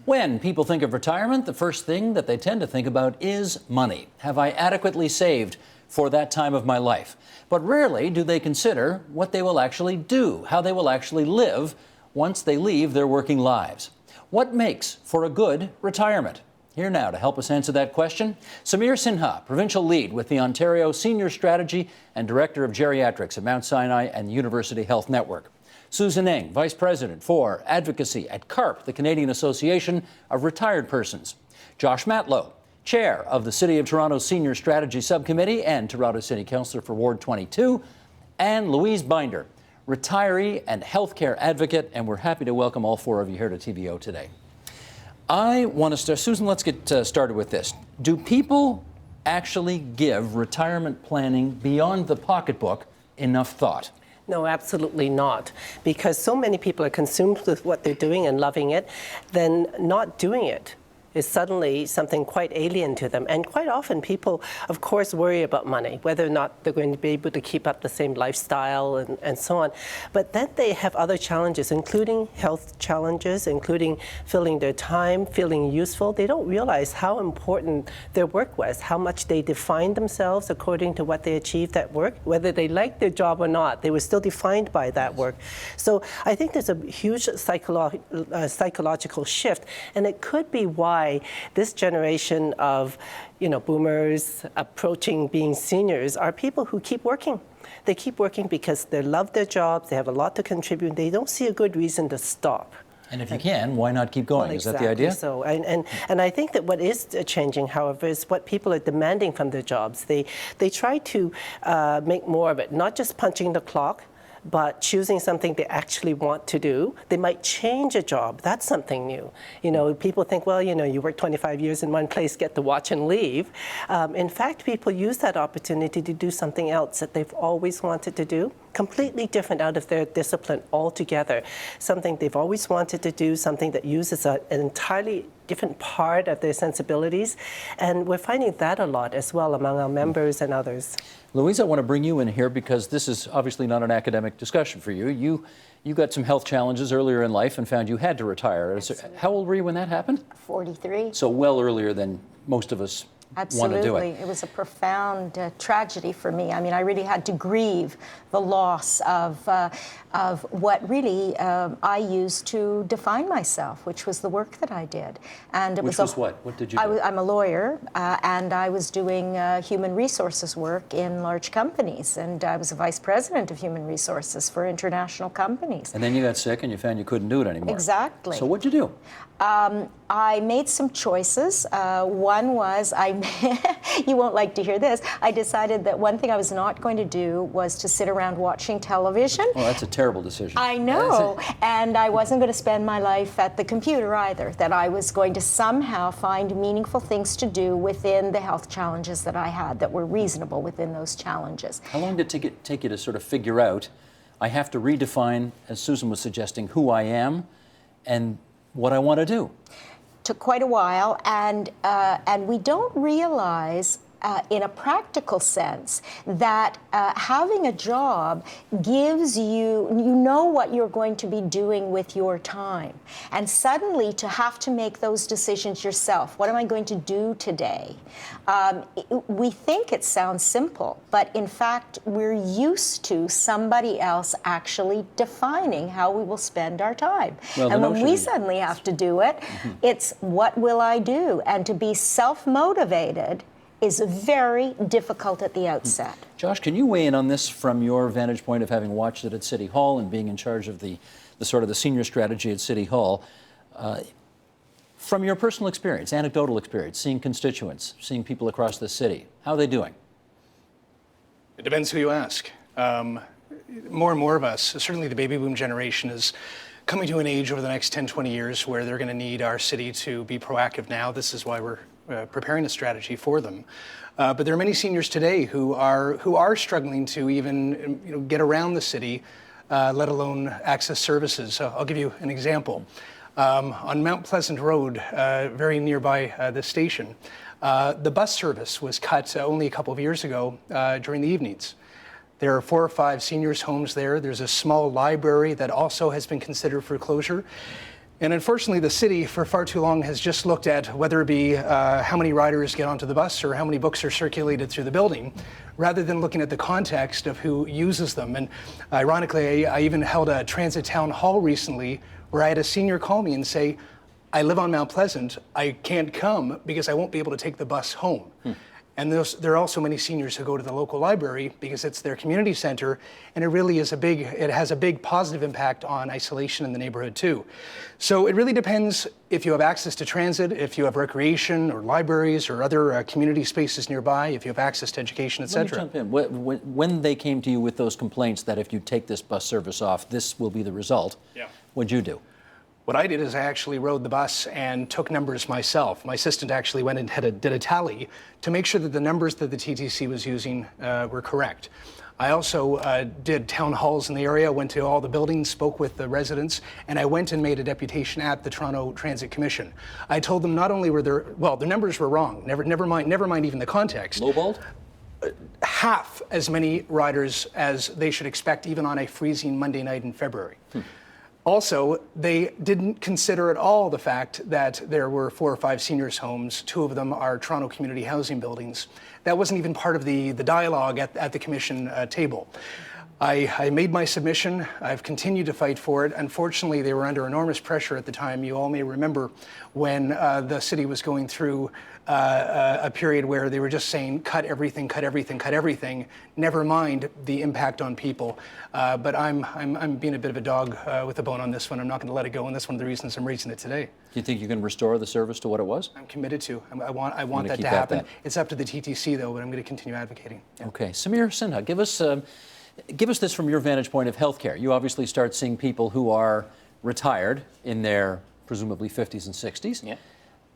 When people think of retirement, the first thing that they tend to think about is money. Have I adequately saved for that time of my life? But rarely do they consider what they will actually do, how they will actually live once they leave their working lives. What makes for a good retirement? Here now to help us answer that question, Samir Sinha, Provincial Lead with the Ontario Senior Strategy and Director of Geriatrics at Mount Sinai and the University Health Network. Susan Eng, Vice President for Advocacy at CARP, the Canadian Association of Retired Persons. Josh Matlow, Chair of the City of Toronto Senior Strategy Subcommittee and Toronto City Councillor for Ward 22. And Louise Binder, retiree and healthcare advocate. And we're happy to welcome all four of you here to TVO today. I want to start, Susan, let's get started with this. Do people actually give retirement planning beyond the pocketbook enough thought? No, absolutely not. Because so many people are consumed with what they're doing and loving it, then not doing it is suddenly something quite alien to them. And quite often people, of course, worry about money, whether or not they're going to be able to keep up the same lifestyle and so on. But then they have other challenges, including health challenges, including filling their time, feeling useful. They don't realize how important their work was, how much they defined themselves according to what they achieved at work. Whether they liked their job or not, they were still defined by that work. So I think there's a huge psychological shift, and it could be why this generation of, boomers approaching being seniors are people who keep working. They keep working because they love their jobs, they have a lot to contribute, they don't see a good reason to stop. And if you can, why not keep going? Well, Is that the idea? So, and I think that what is changing, however, is what people are demanding from their jobs. They try to make more of it, not just punching the clock, but choosing something they actually want to do. They might change a job. That's something new. People think, well, you work 25 years in one place, get to watch and leave. In fact, people use that opportunity to do something else that they've always wanted to do, completely different out of their discipline altogether. Something they've always wanted to do, something that uses an entirely different part of their sensibilities. And we're finding that a lot as well among our members and others. Louise, I want to bring you in here because this is obviously not an academic discussion for you. You got some health challenges earlier in life and found you had to retire. How old were you when that happened? 43. So well earlier than most of us want to do it. It was a profound tragedy for me. I mean, I really had to grieve the loss of what really I used to define myself, which was the work that I did. And it was what? What did you do? I'm a lawyer, and I was doing human resources work in large companies, and I was a vice president of human resources for international companies. And then you got sick and you found you couldn't do it anymore. Exactly. So what'd you do? I made some choices. One was, you won't like to hear this, I decided that one thing I was not going to do was to sit around watching television. Oh, that's a terrible decision. I know. And I wasn't going to spend my life at the computer either, that I was going to somehow find meaningful things to do within the health challenges that I had that were reasonable within those challenges. How long did it take you to sort of figure out, I have to redefine, as Susan was suggesting, who I am and what I want to do? Took quite a while, and we don't realize in a practical sense that having a job gives you know what you're going to be doing with your time, and suddenly to have to make those decisions yourself. What am I going to do today? We think it sounds simple, but in fact we're used to somebody else actually defining how we will spend our time. Well, and when we suddenly have to do it, it's what will I do? And to be self-motivated is very difficult at the outset. Josh, can you weigh in on this from your vantage point of having watched it at City Hall and being in charge of the sort of the senior strategy at City Hall? From your personal experience, anecdotal experience, seeing constituents, seeing people across the city, how are they doing? It depends who you ask. More and more of us, certainly the baby boom generation, is coming to an age over the next 10, 20 years where they're going to need our city to be proactive now. This is why we're preparing a strategy for them. But there are many seniors today who are struggling to even get around the city, let alone access services. I'll give you an example. On Mount Pleasant Road, very nearby the station, the bus service was cut only a couple of years ago during the evenings. There are 4 or 5 seniors' homes there. There's a small library that also has been considered for closure. And unfortunately, the city for far too long has just looked at whether it be how many riders get onto the bus or how many books are circulated through the building, rather than looking at the context of who uses them. And ironically, I even held a transit town hall recently where I had a senior call me and say, I live on Mount Pleasant, I can't come because I won't be able to take the bus home. And there are also many seniors who go to the local library because it's their community center, and it has a big positive impact on isolation in the neighborhood too. So it really depends if you have access to transit, if you have recreation or libraries or other community spaces nearby, if you have access to education, et cetera. Let me jump in. When they came to you with those complaints that if you take this bus service off, this will be the result, what'd you do? What I did is I actually rode the bus and took numbers myself. My assistant actually went and did a tally to make sure that the numbers that the TTC was using were correct. I also did town halls in the area, went to all the buildings, spoke with the residents, and I went and made a deputation at the Toronto Transit Commission. I told them not only were the numbers were wrong, never mind even the context. Lowballed? Half as many riders as they should expect even on a freezing Monday night in February. Also, they didn't consider at all the fact that there were 4 or 5 seniors' homes. 2 of them are Toronto community housing buildings. That wasn't even part of the dialogue at the commission table. I made my submission. I've continued to fight for it. Unfortunately, they were under enormous pressure at the time. You all may remember when the city was going through a period where they were just saying, cut everything, cut everything, cut everything, never mind the impact on people. But I'm being a bit of a dog with a bone on this one. I'm not going to let it go, and that's one of the reasons I'm raising it today. Do you think you can restore the service to what it was? I'm committed to. I want that to happen. It's up to the TTC, though, but I'm going to continue advocating. Yeah. Okay. Samir Sinha, give us this from your vantage point of healthcare. You obviously start seeing people who are retired in their presumably 50s and 60s,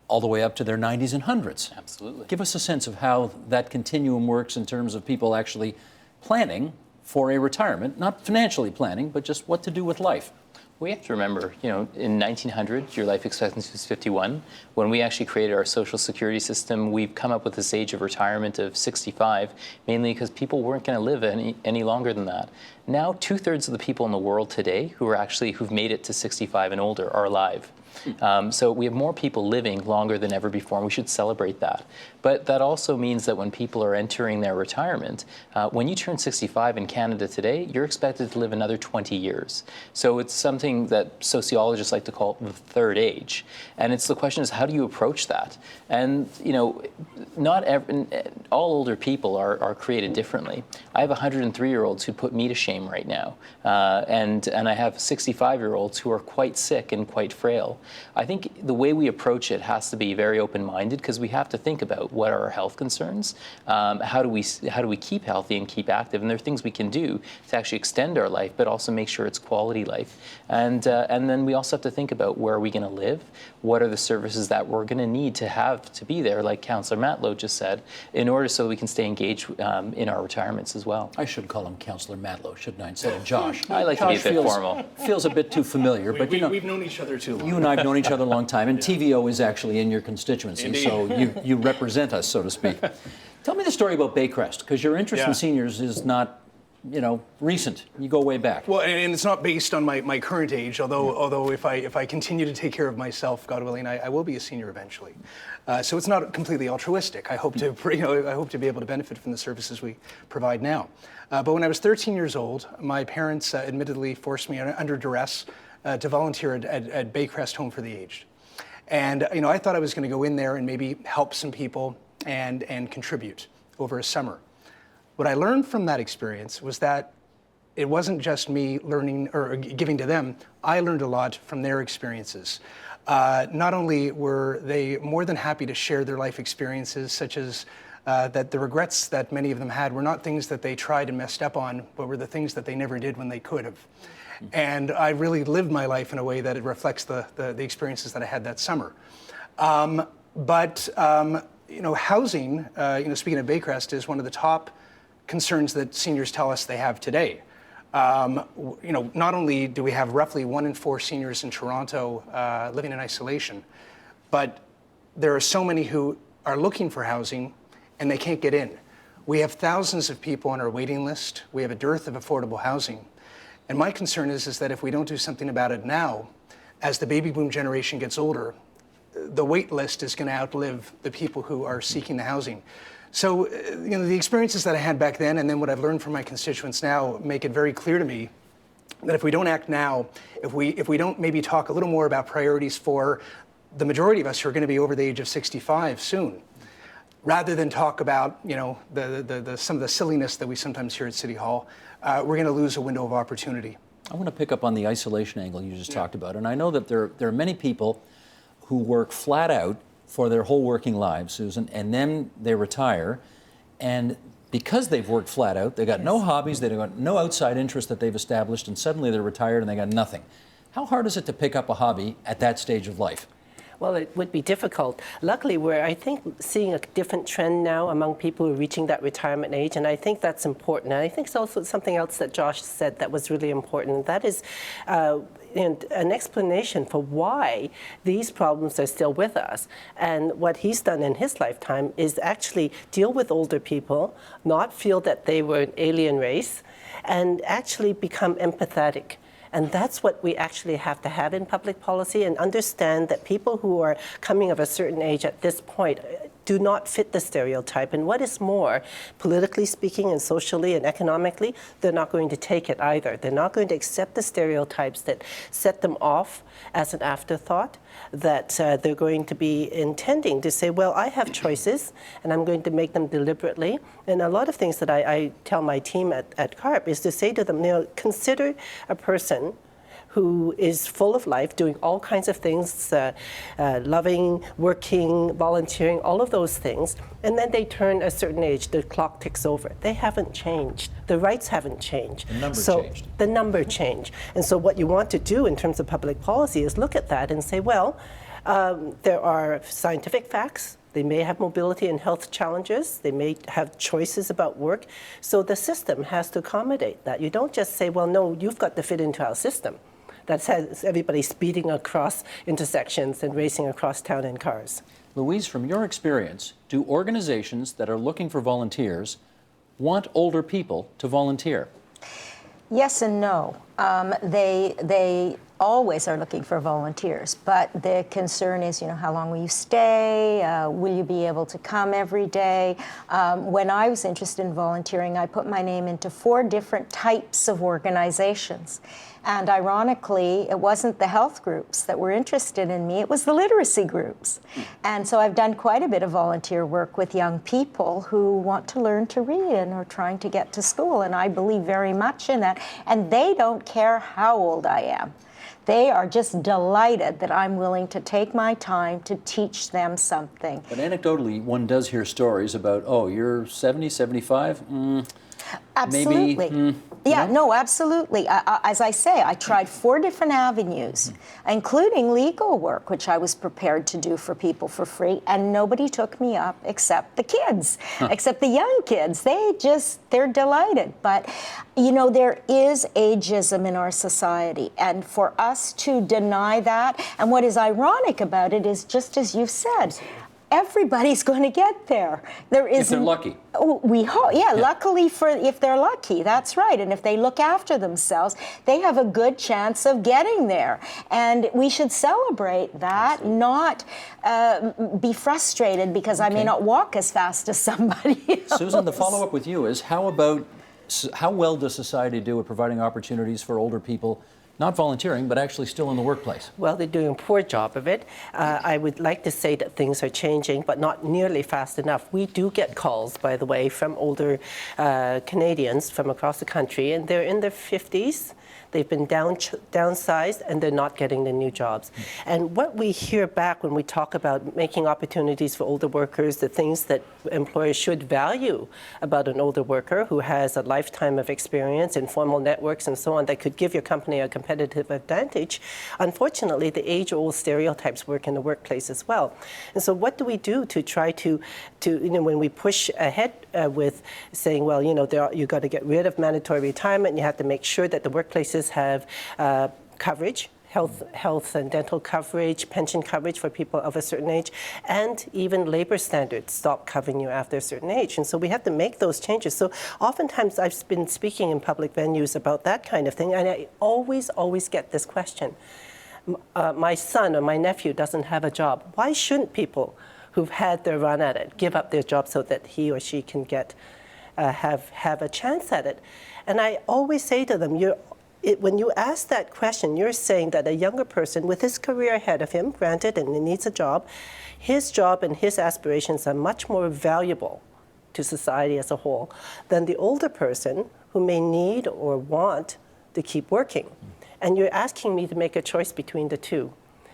all the way up to their 90s and 100s. Absolutely. Give us a sense of how that continuum works in terms of people actually planning for a retirement, not financially planning, but just what to do with life. We have to remember, in 1900, your life expectancy was 51. When we actually created our social security system, we've come up with this age of retirement of 65, mainly because people weren't going to live any longer than that. Now, 2/3 of the people in the world today who've made it to 65 and older are alive. So we have more people living longer than ever before, and we should celebrate that. But that also means that when people are entering their retirement, when you turn 65 in Canada today, you're expected to live another 20 years. So it's something that sociologists like to call the third age. And it's the question is, how do you approach that? And, all older people are created differently. I have 103-year-olds who put me to shame right now. And I have 65-year-olds who are quite sick and quite frail. I think the way we approach it has to be very open-minded, because we have to think about what are our health concerns, how do we keep healthy and keep active, and there are things we can do to actually extend our life, but also make sure it's quality life. And then we also have to think about where are we going to live, what are the services that we're going to need to have to be there, like Councillor Matlow just said, in order so we can stay engaged in our retirements as well. I should call him Councillor Matlow, shouldn't I, instead of Josh? I like Josh to be a bit formal. Feels a bit too familiar, but we've known each other too long. You and I have known each other a long time, and TVO is actually in your constituency, Indeed. so you represent us, so to speak. Tell me the story about Baycrest, because your interest in seniors is not, recent. You go way back. Well, and it's not based on my current age, although if I continue to take care of myself, God willing, I will be a senior eventually. So it's not completely altruistic. I hope to be able to benefit from the services we provide now. But when I was 13 years old, my parents admittedly forced me under duress to volunteer at Baycrest Home for the Aged. And I thought I was going to go in there and maybe help some people and contribute over a summer. What I learned from that experience was that it wasn't just me learning or giving to them. I learned a lot from their experiences. Not only were they more than happy to share their life experiences, such as that the regrets that many of them had were not things that they tried and messed up on, but were the things that they never did when they could have. And I really lived my life in a way that it reflects the experiences that I had that summer. But housing, speaking of Baycrest, is one of the top concerns that seniors tell us they have today. Not only do we have roughly 1 in 4 seniors in Toronto living in isolation, but there are so many who are looking for housing and they can't get in. We have thousands of people on our waiting list. We have a dearth of affordable housing. And my concern is that if we don't do something about it now, as the baby boom generation gets older, the wait list is going to outlive the people who are seeking the housing. So, the experiences that I had back then and then what I've learned from my constituents now make it very clear to me that if we don't act now, if we don't maybe talk a little more about priorities for the majority of us who are going to be over the age of 65 soon, rather than talk about, some of the silliness that we sometimes hear at City Hall, we're going to lose a window of opportunity. I want to pick up on the isolation angle you just talked about. And I know that there are many people who work flat out for their whole working lives, Susan, and then they retire. And because they've worked flat out, they've got no hobbies, they've got no outside interest that they've established, and suddenly they're retired and they got nothing. How hard is it to pick up a hobby at that stage of life? Well, it would be difficult. Luckily, we're, I think, seeing a different trend now among people who are reaching that retirement age, and I think that's important. And I think it's also something else that Josh said that was really important. That is an explanation for why these problems are still with us. And what he's done in his lifetime is actually deal with older people, not feel that they were an alien race, and actually become empathetic. And that's what we actually have to have in public policy, and understand that people who are coming of a certain age at this point do not fit the stereotype. And what is more, politically speaking and socially and economically, they're not going to take it either. They're not going to accept the stereotypes that set them off as an afterthought, that they're going to be intending to say, well, I have choices and I'm going to make them deliberately. And a lot of things that I tell my team at CARP is to say to them, consider a person who is full of life, doing all kinds of things, loving, working, volunteering, all of those things, and then they turn a certain age, the clock ticks over. They haven't changed. The rights haven't changed. The number changed. The number changed. And so what you want to do in terms of public policy is look at that and say, well, there are scientific facts. They may have mobility and health challenges. They may have choices about work. So the system has to accommodate that. You don't just say, well, no, you've got to fit into our system that has everybody speeding across intersections and racing across town in cars. Louise, from your experience, do organizations that are looking for volunteers want older people to volunteer? Yes and no. They always are looking for volunteers, but the concern is, how long will you stay? Will you be able to come every day? When I was interested in volunteering, I put my name into 4 different types of organizations. And ironically, it wasn't the health groups that were interested in me, it was the literacy groups. And so I've done quite a bit of volunteer work with young people who want to learn to read and are trying to get to school, and I believe very much in that. And they don't care how old I am. They are just delighted that I'm willing to take my time to teach them something. But anecdotally, one does hear stories about, oh, you're 70, 75? Absolutely. Maybe, yeah, no, absolutely. As I say, I tried 4 different avenues, including legal work, which I was prepared to do for people for free, and nobody took me up except the kids, except the young kids. They're delighted. But, there is ageism in our society, and for us to deny that, and what is ironic about it is, just as you've said, everybody's going to get there. There is. If they're lucky. We hope, yeah. Luckily, if they're lucky, that's right. And if they look after themselves, they have a good chance of getting there. And we should celebrate that, not be frustrated because I may not walk as fast as somebody else. Susan, the follow-up with you is, how well does society do at providing opportunities for older people, not volunteering, but actually still in the workplace? Well, they're doing a poor job of it. I would like to say that things are changing, but not nearly fast enough. We do get calls, by the way, from older Canadians from across the country, and they're in their 50s. They've been downsized, and they're not getting the new jobs. And what we hear back when we talk about making opportunities for older workers, the things that employers should value about an older worker who has a lifetime of experience, informal networks, and so on, that could give your company a competitive advantage, unfortunately, the age-old stereotypes work in the workplace as well. And so what do we do to try to when we push ahead with saying, well, you've got to get rid of mandatory retirement, and you have to make sure that the workplaces have coverage, health and dental coverage, pension coverage for people of a certain age, and even labor standards stop covering you after a certain age. And so we have to make those changes. So oftentimes I've been speaking in public venues about that kind of thing, and I always get this question. my son or my nephew doesn't have a job. Why shouldn't people who've had their run at it give up their job so that he or she can get have a chance at it? And I always say to them, when you ask that question, you're saying that a younger person with his career ahead of him, granted, and he needs a job, his job and his aspirations are much more valuable to society as a whole than the older person who may need or want to keep working. And you're asking me to make a choice between the two.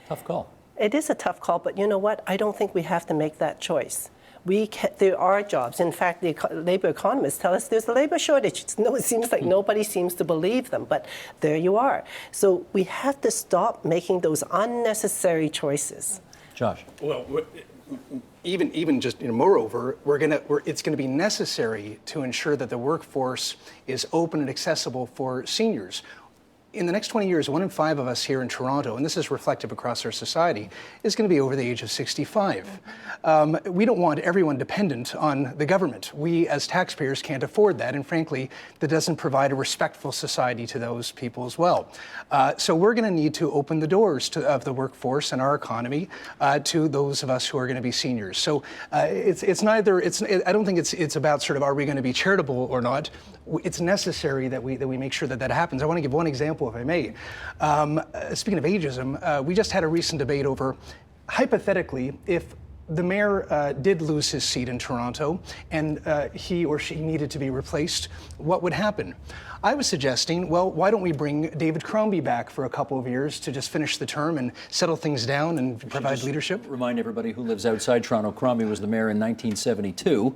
Tough call. It is a tough call, but you know what? I don't think we have to make that choice. There are jobs. In fact, the labor economists tell us there's a labor shortage. It seems like nobody seems to believe them, but there you are. So we have to stop making those unnecessary choices. Josh. Well, even just, moreover, it's going to be necessary to ensure that the workforce is open and accessible for seniors. In the next 20 years, 1 in 5 of us here in Toronto, and this is reflective across our society, is going to be over the age of 65. We don't want everyone dependent on the government. We, as taxpayers, can't afford that, and frankly, that doesn't provide a respectful society to those people as well. So we're going to need to open the doors of the workforce and our economy to those of us who are going to be seniors. So I don't think it's about sort of, are we going to be charitable or not? It's necessary that we make sure that happens. I want to give one example, if I may. Speaking of ageism, we just had a recent debate over, hypothetically, if the mayor did lose his seat in Toronto and he or she needed to be replaced, what would happen? I was suggesting, well, why don't we bring David Crombie back for a couple of years to just finish the term and settle things down and provide leadership? Remind everybody who lives outside Toronto, Crombie was the mayor in 1972.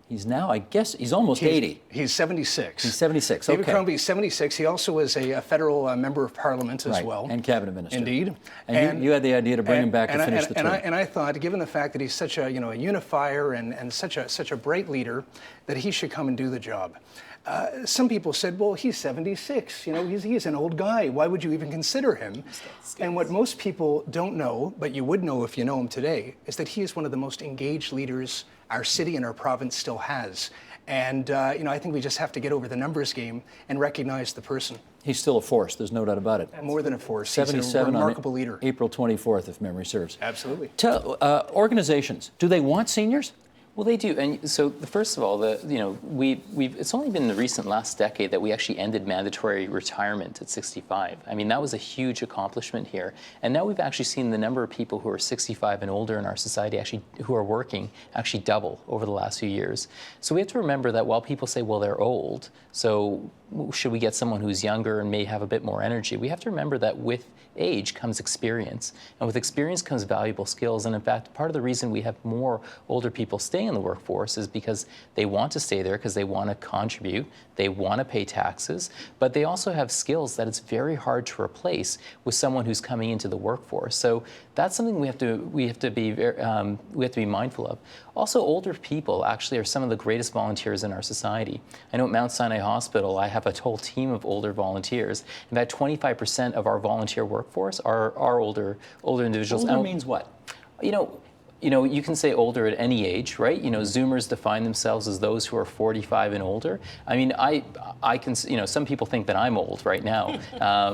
He's now, I guess, he's almost 80. He's 76. He's 76, okay. David Crombie is 76. He also is a federal member of parliament as well. And cabinet minister. Indeed. And you had the idea to bring him back to finish the term. And I thought, given the fact that he's such a unifier and such a bright leader, that he should come and do the job. Some people said, well, he's 76. He's an old guy. Why would you even consider him? And what most people don't know, but you would know if you know him today, is that he is one of the most engaged leaders our city and our province still has. And, I think we just have to get over the numbers game and recognize the person. He's still a force, there's no doubt about it. More than a force. 77 He's a remarkable leader. April 24th, if memory serves. Absolutely. Organizations, do they want seniors? Well, they do, and so first of all, it's only been the recent last decade that we actually ended mandatory retirement at 65. I mean, that was a huge accomplishment here, and now we've actually seen the number of people who are 65 and older in our society who are working actually double over the last few years. So we have to remember that while people say, well, they're old, so should we get someone who's younger and may have a bit more energy? We have to remember that with age comes experience, and with experience comes valuable skills. And in fact, part of the reason we have more older people staying in the workforce is because they want to stay there because they want to contribute, they want to pay taxes, but they also have skills that it's very hard to replace with someone who's coming into the workforce. So that's something we have to be mindful of. Also, older people actually are some of the greatest volunteers in our society. I know at Mount Sinai Hospital, I have a whole team of older volunteers. In fact, 25% of our volunteer workforce are older individuals. Older means what? You can say older at any age, right? Zoomers define themselves as those who are 45 and older. I mean, I can, some people think that I'm old right now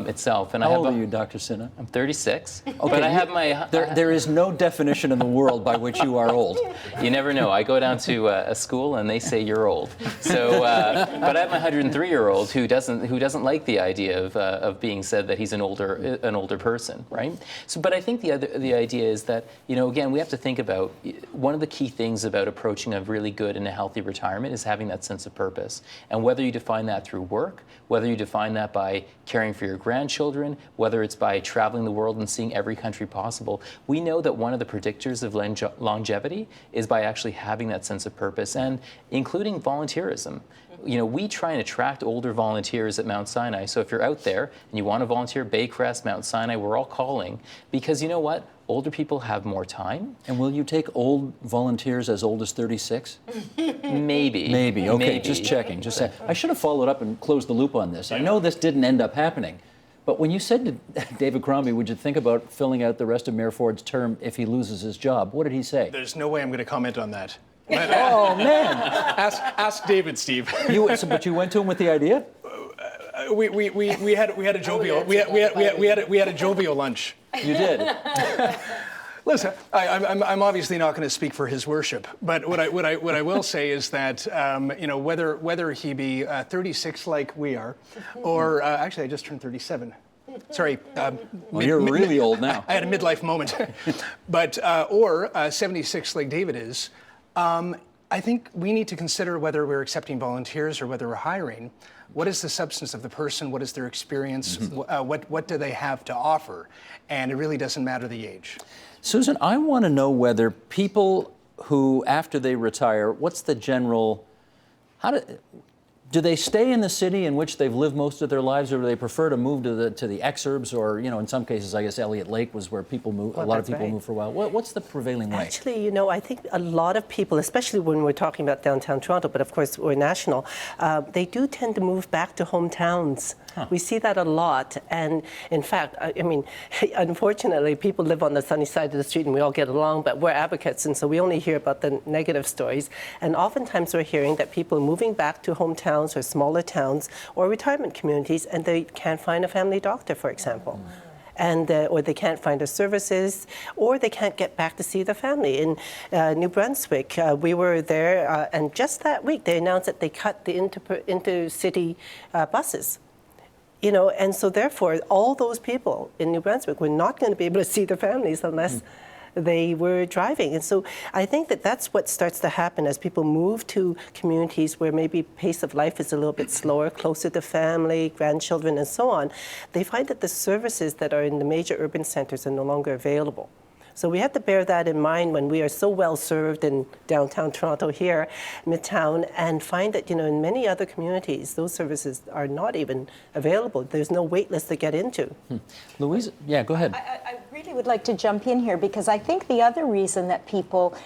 itself. And How old are you, Dr. Sinha? I'm 36. Okay, but I have my... There is no definition in the world by which you are old. You never know. I go down to a school and they say you're old. So, but I have my 103-year-old who doesn't like the idea of being said that he's an older person, right? So, but I think the idea is that, again, we have to think about one of the key things about approaching a really good and a healthy retirement is having that sense of purpose. And whether you define that through work, whether you define that by caring for your grandchildren, whether it's by traveling the world and seeing every country possible, we know that one of the predictors of longevity is by actually having that sense of purpose, and including volunteerism. We try and attract older volunteers at Mount Sinai. So if you're out there and you want to volunteer, Baycrest, Mount Sinai, we're all calling, because you know what? Older people have more time. And will you take old volunteers as old as 36? Maybe. Maybe, okay, just checking. I should have followed up and closed the loop on this. Yeah. I know this didn't end up happening, but when you said to David Crombie, would you think about filling out the rest of Mayor Ford's term if he loses his job? What did he say? There's no way I'm going to comment on that. Oh, man. Ask David, Steve. But you went to him with the idea? we had a jovial we had a jovial lunch. You did. Listen, I'm obviously not going to speak for his worship, but what I will say is that whether he be 36 like we are, or actually I just turned 37. Sorry. Well, you're really old now. I had a midlife moment, but or 76 like David is. I think we need to consider whether we're accepting volunteers or whether we're hiring. What is the substance of the person? What is their experience? What do they have to offer? And it really doesn't matter the age. Susan, I want to know whether people who, after they retire, what's the general, do they stay in the city in which they've lived most of their lives, or do they prefer to move to the exurbs, or in some cases, I guess Elliott Lake was where people move. Well, a lot of that's people right. move for a while. What's the prevailing way? Actually, I think a lot of people, especially when we're talking about downtown Toronto, but of course we're national, they do tend to move back to hometowns. Huh. We see that a lot, and in fact, I mean, unfortunately, people live on the sunny side of the street and we all get along, but we're advocates, and so we only hear about the negative stories. And oftentimes we're hearing that people are moving back to hometowns or smaller towns or retirement communities, and they can't find a family doctor, for example. And or they can't find their services, or they can't get back to see their family. In New Brunswick, we were there, and just that week they announced that they cut the intercity buses. And so therefore, all those people in New Brunswick were not going to be able to see their families unless they were driving. And so I think that that's what starts to happen as people move to communities where maybe pace of life is a little bit slower, closer to family, grandchildren, and so on. They find that the services that are in the major urban centers are no longer available. So we have to bear that in mind when we are so well served in downtown Toronto here, Midtown, and find that, in many other communities, those services are not even available. There's no wait list to get into. Louise, yeah, go ahead. I really would like to jump in here because I think the other reason that people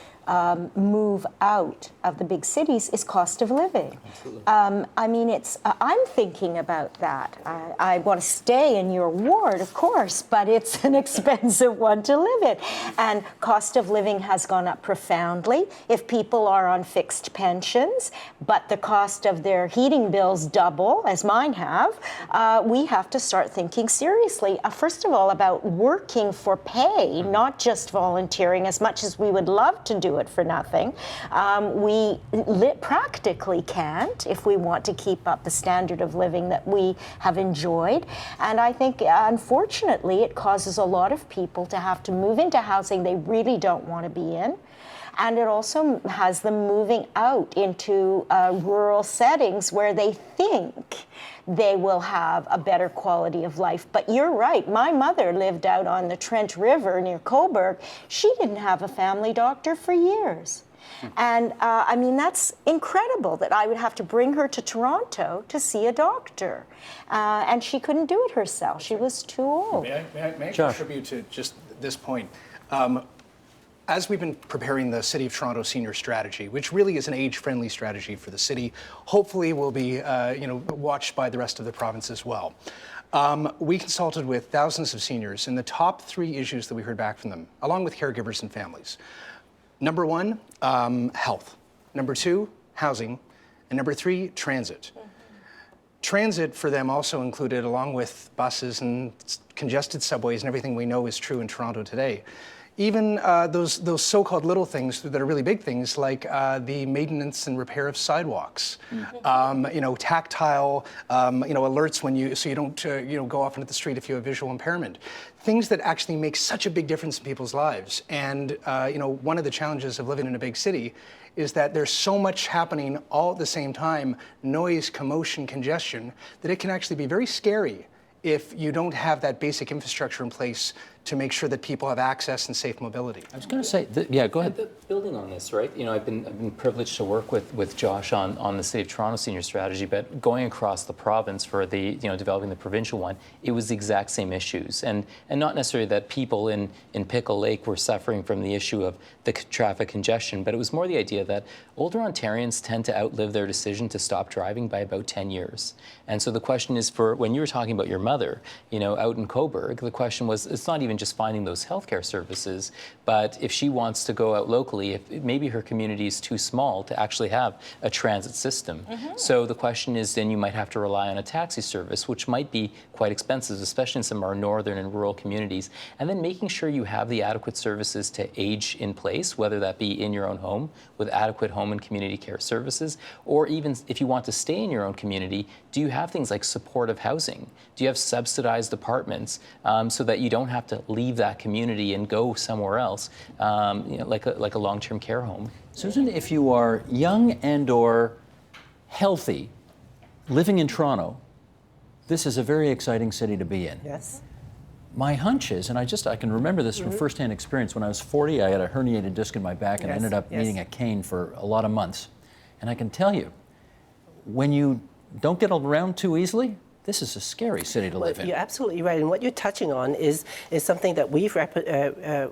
move out of the big cities is cost of living. I mean, I'm thinking about that. I want to stay in your ward, of course, but it's an expensive one to live in. And cost of living has gone up profoundly. If people are on fixed pensions, but the cost of their heating bills double, as mine have, we have to start thinking seriously, first of all, about working for pay, not just volunteering, as much as we would love to do it for nothing. We practically can't if we want to keep up the standard of living that we have enjoyed. And I think, unfortunately, it causes a lot of people to have to move into housing they really don't want to be in. And it also has them moving out into rural settings where they think they will have a better quality of life. But you're right. My mother lived out on the Trent River near Cobourg. She didn't have a family doctor for years. And I mean, that's incredible that I would have to bring her to Toronto to see a doctor. And she couldn't do it herself. She was too old. May I contribute to just this point? As we've been preparing the City of Toronto Senior Strategy, which really is an age-friendly strategy for the city, hopefully will be watched by the rest of the province as well. We consulted with thousands of seniors, and the top 3 issues that we heard back from them, along with caregivers and families. Number 1, health. Number 2, housing. And number 3, transit. Transit for them also included, along with buses and congested subways and everything we know is true in Toronto today, even those so-called little things that are really big things, like the maintenance and repair of sidewalks, tactile, alerts when you don't, go off into the street if you have visual impairment. Things that actually make such a big difference in people's lives. And one of the challenges of living in a big city is that there's so much happening all at the same time, noise, commotion, congestion, that it can actually be very scary if you don't have that basic infrastructure in place to make sure that people have access and safe mobility. I was going to say, yeah, go ahead. Building on this, right? I've been privileged to work with Josh on the City of Toronto Senior Strategy, but going across the province for the developing the provincial one, it was the exact same issues, and not necessarily that people in Pickle Lake were suffering from the issue of the traffic congestion, but it was more the idea that older Ontarians tend to outlive their decision to stop driving by about 10 years. And so the question is, for when you were talking about your mother, out in Cobourg, the question was, it's not even even just finding those healthcare services, but if she wants to go out locally, if maybe her community is too small to actually have a transit system. So the question is, then you might have to rely on a taxi service, which might be quite expensive, especially in some of our northern and rural communities. And then making sure you have the adequate services to age in place, whether that be in your own home with adequate home and community care services, or even if you want to stay in your own community, do you have things like supportive housing? Do you have subsidized apartments so that you don't have to leave that community and go somewhere else, like a long-term care home? Susan, if you are young and or healthy, living in Toronto, this is a very exciting city to be in. Yes. My hunch is, and I can remember this from firsthand experience, when I was 40, I had a herniated disc in my back and I ended up needing a cane for a lot of months. And I can tell you, when you don't get around too easily, this is a scary city to live in. You're absolutely right. And what you're touching on is something that we've recommended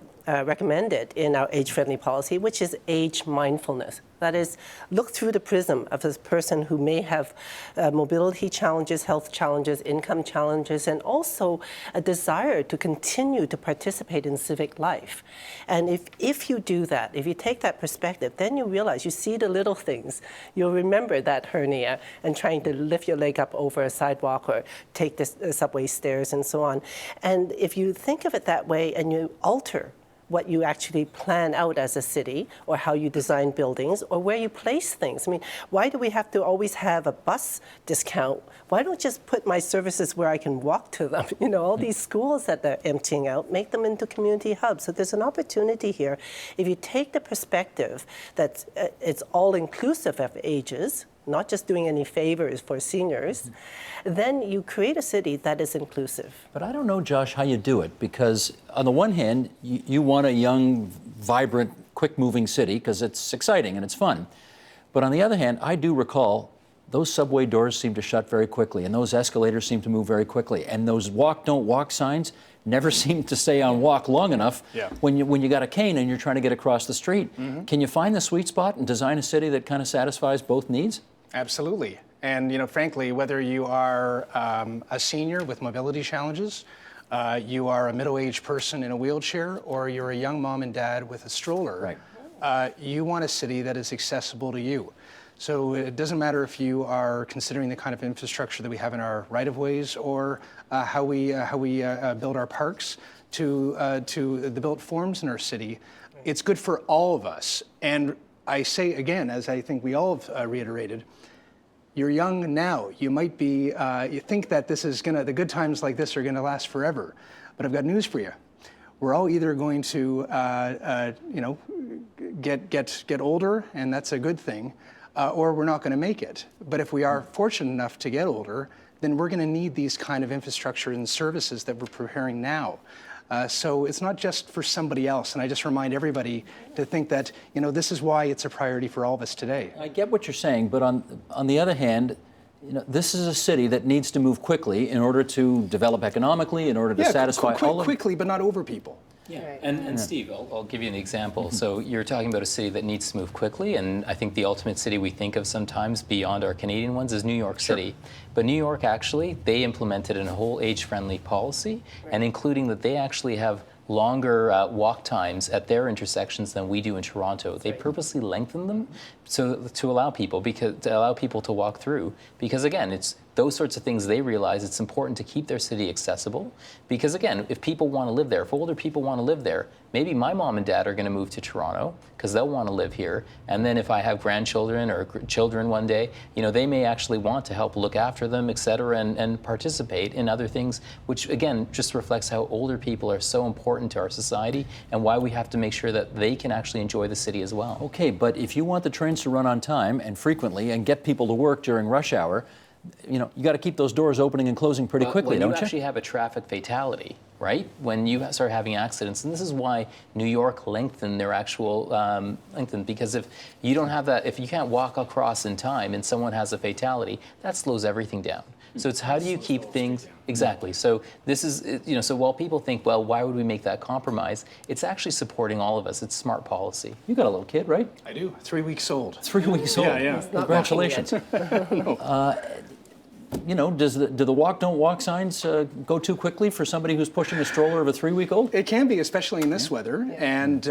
in our age-friendly policy, which is age mindfulness. That is, look through the prism of this person who may have mobility challenges, health challenges, income challenges, and also a desire to continue to participate in civic life. And if you do that, if you take that perspective, then you realize, you see the little things. You'll remember that hernia and trying to lift your leg up over a sidewalk or take the subway stairs and so on. And if you think of it that way and you alter what you actually plan out as a city, or how you design buildings, or where you place things. I mean, why do we have to always have a bus discount? Why don't just put my services where I can walk to them? You know, all these schools that they're emptying out, make them into community hubs. So there's an opportunity here. If you take the perspective that it's all inclusive of ages, not just doing any favors for seniors, then you create a city that is inclusive. But I don't know, Josh, how you do it, because on the one hand, you want a young, vibrant, quick-moving city because it's exciting and it's fun. But on the other hand, I do recall those subway doors seem to shut very quickly, and those escalators seem to move very quickly, and those walk, don't walk signs never seem to stay on walk long enough when you got a cane and you're trying to get across the street. Can you find the sweet spot and design a city that kind of satisfies both needs? Absolutely. And, you know, frankly, whether you are a senior with mobility challenges, you are a middle-aged person in a wheelchair, or you're a young mom and dad with a stroller, you want a city that is accessible to you. So it doesn't matter if you are considering the kind of infrastructure that we have in our right-of-ways, or how we build our parks, to the built forms in our city. It's good for all of us. And I say again, as I think we all have reiterated, you're young now. You might be, you think that this is the good times like this are gonna last forever. But I've got news for you. We're all either going to, you know, get older, and that's a good thing, or we're not gonna make it. But if we are fortunate enough to get older, then we're gonna need these kind of infrastructure and services that we're preparing now. So it's not just for somebody else, and I just remind everybody to think that, you know, this is why it's a priority for all of us today. I get what you're saying, but on the other hand, you know, this is a city that needs to move quickly in order to develop economically, in order to satisfy all of... quickly, but not over people. Yeah, and Steve, I'll give you an example. So you're talking about a city that needs to move quickly, and I think the ultimate city we think of sometimes beyond our Canadian ones is New York City. But New York, actually, they implemented a whole age-friendly policy, and including that they actually have longer walk times at their intersections than we do in Toronto. They purposely lengthen them to allow people to walk through, because again, it's those sorts of things they realize it's important to keep their city accessible, because again, if people want to live there, if older people want to live there, maybe my mom and dad are going to move to Toronto because they'll want to live here, and then if I have grandchildren or children one day, you know, they may actually want to help look after them, et cetera, and participate in other things, which again just reflects how older people are so important to our society and why we have to make sure that they can actually enjoy the city as well. Okay, but if you want the trains to run on time and frequently and get people to work during rush hour, you know, you got to keep those doors opening and closing pretty quickly, don't you? When you actually have a traffic fatality, right? When you start having accidents, and this is why New York lengthened their actual because if you don't have that, if you can't walk across in time and someone has a fatality, that slows everything down. So it's how do you keep things exactly? So this is, you know, so while people think, well, why would we make that compromise? It's actually supporting all of us. It's smart policy. You got a little kid, right? I do. 3 weeks old. 3 weeks old. Yeah. Congratulations. do the walk, don't walk signs go too quickly for somebody who's pushing a stroller of a 3-week-old? It can be, especially in this weather. And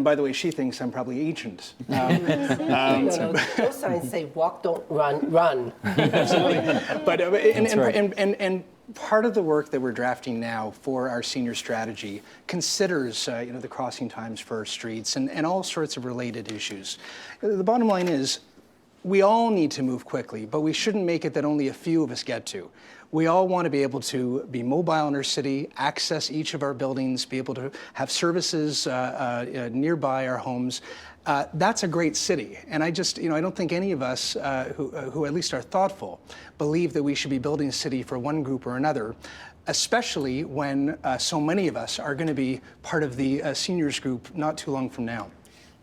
by the way, she thinks I'm probably ancient. No, those signs say walk, don't run, run. Absolutely. But right. and part of the work that we're drafting now for our senior strategy considers the crossing times for our streets and all sorts of related issues. The bottom line is we all need to move quickly, but we shouldn't make it that only a few of us get to. We all want to be able to be mobile in our city, access each of our buildings, be able to have services nearby our homes. That's a great city. And I just, I don't think any of us who at least are thoughtful believe that we should be building a city for one group or another, especially when so many of us are going to be part of the seniors group not too long from now.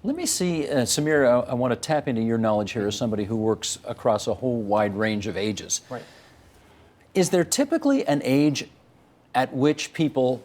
Let me see, Samir, I want to tap into your knowledge here as somebody who works across a whole wide range of ages. Right. Is there typically an age at which people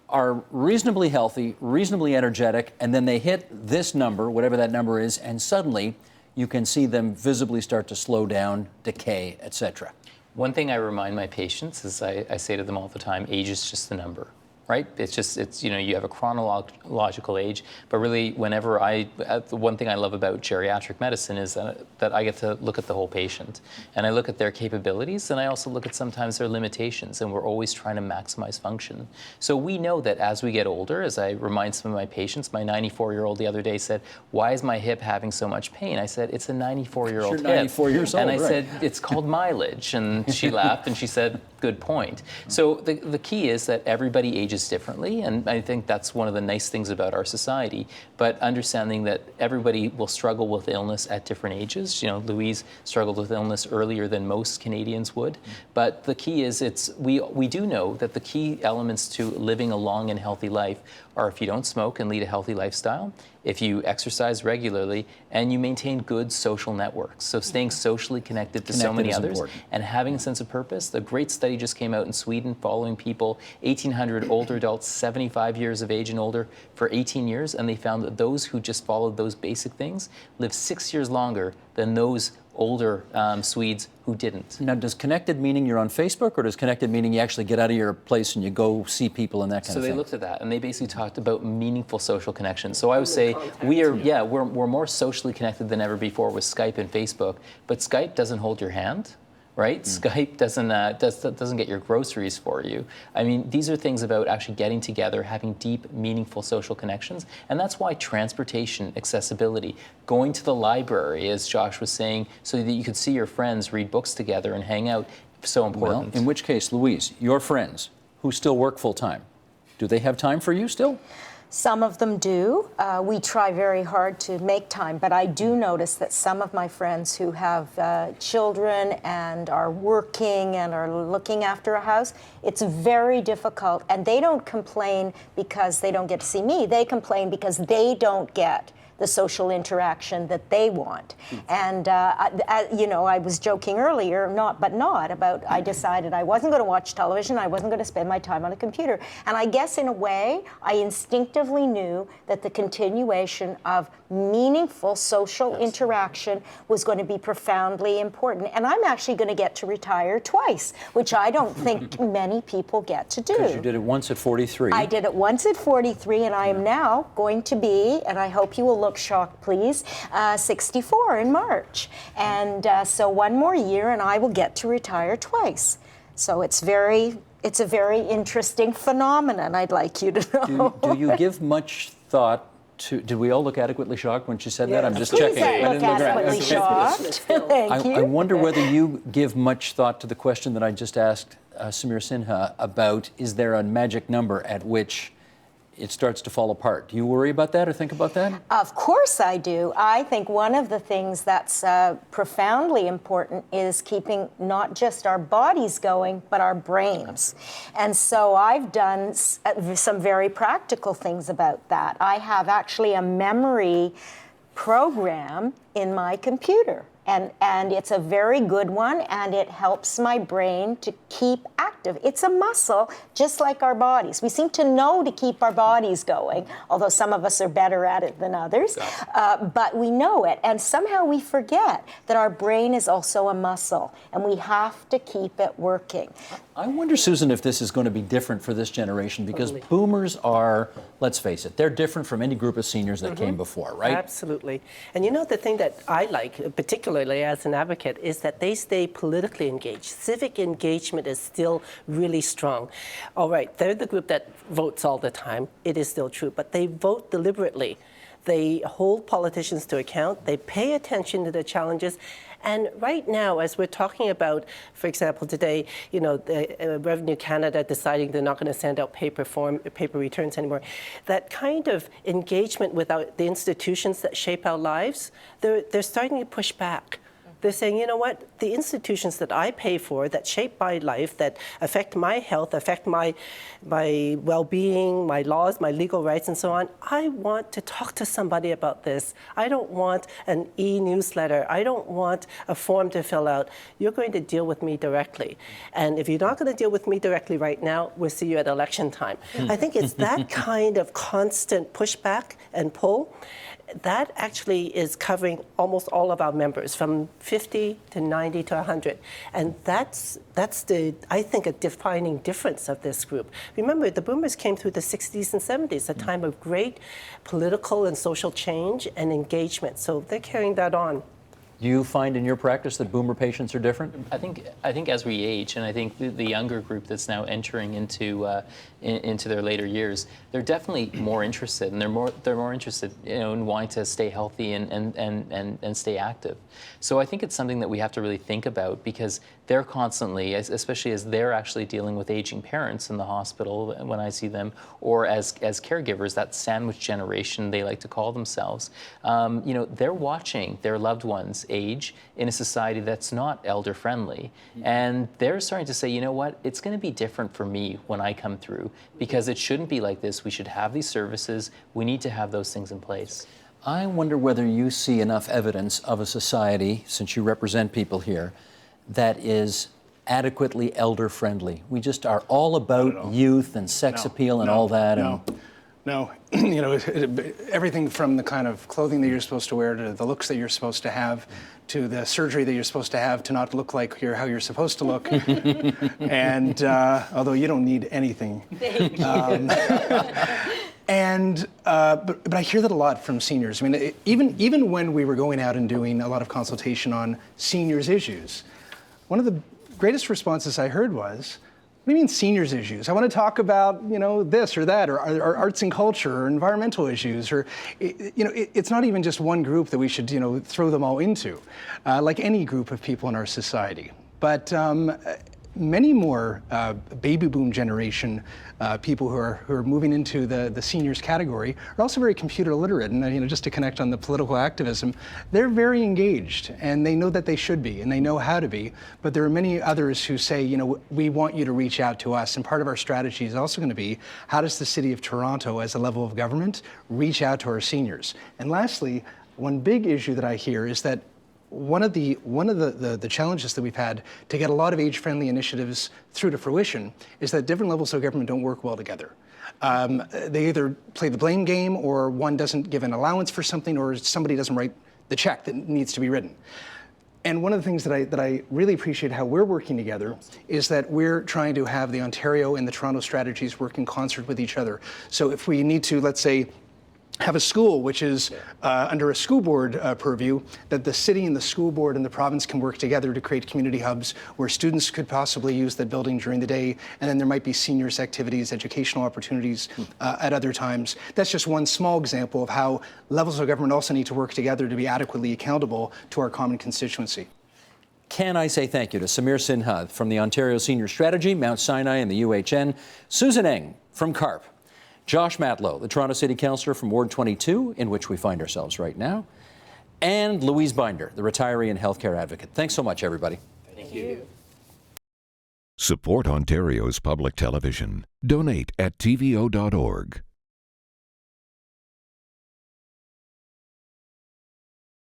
are reasonably healthy, reasonably energetic, and then they hit this number, whatever that number is, and suddenly you can see them visibly start to slow down, decay, etc.? One thing I remind my patients is I say to them all the time, age is just a number. Right? It's you have a chronological age, but really whenever the one thing I love about geriatric medicine is that I get to look at the whole patient. And I look at their capabilities, and I also look at sometimes their limitations, and we're always trying to maximize function. So we know that as we get older, as I remind some of my patients, my 94-year-old the other day said, "Why is my hip having so much pain?" I said, "It's a 94-year-old hip." 94 years old, and I right. said, "It's called mileage." And she laughed, and she said, "Good point." So the key is that everybody ages differently, and I think that's one of the nice things about our society, but understanding that everybody will struggle with illness at different ages. Louise struggled with illness earlier than most Canadians would, but the key is we do know that the key elements to living a long and healthy life are if you don't smoke and lead a healthy lifestyle, if you exercise regularly, and you maintain good social networks. So staying socially connected to so many others and having a sense of purpose. The great study just came out in Sweden following people, 1,800 older adults, 75 years of age and older for 18 years, and they found that those who just followed those basic things lived 6 years longer than those older Swedes who didn't. Now, does connected meaning you're on Facebook, or does connected meaning you actually get out of your place and you go see people and that kind of thing? So they looked at that, and they basically talked about meaningful social connections. So I would say we're more socially connected than ever before with Skype and Facebook, but Skype doesn't hold your hand. Right? Skype doesn't get your groceries for you. I mean, these are things about actually getting together, having deep, meaningful social connections, and that's why transportation, accessibility, going to the library, as Josh was saying, so that you could see your friends, read books together, and hang out, so important. Well, in which case, Louise, your friends who still work full-time, do they have time for you still? Some of them do. We try very hard to make time, but I do notice that some of my friends who have children and are working and are looking after a house, it's very difficult. And they don't complain because they don't get to see me. They complain because they don't get the social interaction that they want. And, I was joking earlier, I decided I wasn't going to watch television, I wasn't going to spend my time on a computer. And I guess in a way, I instinctively knew that the continuation of meaningful social interaction was going to be profoundly important. And I'm actually going to get to retire twice, which I don't think many people get to do. Because you did it once at 43. I did it once at 43, and I am now going to be, and I hope you will look shocked, please, 64 in March. And so one more year, and I will get to retire twice. So it's a very interesting phenomenon, I'd like you to know. Do you give much thought to, did we all look adequately shocked when she said that? I'm just Please checking. look adequately shocked. Thank you. I wonder whether you give much thought to the question that I just asked Samir Sinha about, is there a magic number at which it starts to fall apart? Do you worry about that or think about that? Of course I do. I think one of the things that's profoundly important is keeping not just our bodies going, but our brains. And so I've done some very practical things about that. I have actually a memory program in my computer. And it's a very good one, and it helps my brain to keep active. It's a muscle, just like our bodies. We seem to know to keep our bodies going, although some of us are better at it than others. But we know it, and somehow we forget that our brain is also a muscle, and we have to keep it working. I wonder, Susan, if this is going to be different for this generation, because boomers are, let's face it, they're different from any group of seniors that came before, right? Absolutely. And you know, the thing that I like, particularly as an advocate, is that they stay politically engaged. Civic engagement is still really strong. All right, they're the group that votes all the time. It is still true, but they vote deliberately. They hold politicians to account. They pay attention to the challenges. And right now, as we're talking about, for example, today, you know, the Revenue Canada deciding they're not going to send out paper returns anymore, that kind of engagement with the institutions that shape our lives, they're starting to push back. They're saying, you know what, the institutions that I pay for, that shape my life, that affect my health, affect my well-being, my laws, my legal rights, and so on, I want to talk to somebody about this. I don't want an e-newsletter. I don't want a form to fill out. You're going to deal with me directly. And if you're not going to deal with me directly right now, we'll see you at election time. I think it's that kind of constant pushback and pull that actually is covering almost all of our members, from 50 to 90 to 100. And that's I think, a defining difference of this group. Remember, the boomers came through the 60s and 70s, a time of great political and social change and engagement. So they're carrying that on. Do you find in your practice that boomer patients are different? I think as we age, and I think the younger group that's now entering into their later years, they're definitely more interested, and they're more interested, you know, in wanting to stay healthy and stay active. So I think it's something that we have to really think about, because they're constantly, especially as they're actually dealing with aging parents in the hospital when I see them, or as caregivers, that sandwich generation they like to call themselves. You know, they're watching their loved ones age in a society that's not elder friendly, and they're starting to say, you know what, it's going to be different for me when I come through, because it shouldn't be like this. We should have these services. We need to have those things in place. I wonder whether you see enough evidence of a society, since you represent people here, that is adequately elder friendly. We just are all about youth and sex appeal and all that. No, you know, everything from the kind of clothing that you're supposed to wear, to the looks that you're supposed to have, to the surgery that you're supposed to have to not look like how you're supposed to look. And although you don't need anything. Thank you. But I hear that a lot from seniors. I mean, even when we were going out and doing a lot of consultation on seniors' issues, one of the greatest responses I heard was, what do you mean seniors' issues? I want to talk about, you know, this or that, or arts and culture, or environmental issues, or, you know, it's not even just one group that we should, you know, throw them all into, like any group of people in our society. But many more baby boom generation people who are moving into the seniors category are also very computer literate, and you know, just to connect on the political activism, they're very engaged, and they know that they should be, and they know how to be. But there are many others who say, you know, we want you to reach out to us, and part of our strategy is also going to be, how does the City of Toronto, as a level of government, reach out to our seniors? And lastly, one big issue that I hear is that one of the challenges that we've had to get a lot of age-friendly initiatives through to fruition is that different levels of government don't work well together. They either play the blame game, or one doesn't give an allowance for something, or somebody doesn't write the check that needs to be written. And one of the things that I really appreciate how we're working together is that we're trying to have the Ontario and the Toronto strategies work in concert with each other. So if we need to, let's say, have a school which is under a school board purview, that the city and the school board and the province can work together to create community hubs where students could possibly use that building during the day, and then there might be seniors activities, educational opportunities at other times. That's just one small example of how levels of government also need to work together to be adequately accountable to our common constituency. Can I say thank you to Samir Sinha from the Ontario Senior Strategy, Mount Sinai and the UHN, Susan Eng from CARP, Josh Matlow, the Toronto City Councillor from Ward 22, in which we find ourselves right now, and Louise Binder, the retiree and healthcare advocate. Thanks so much, everybody. Thank you. Support Ontario's public television. Donate at tvo.org.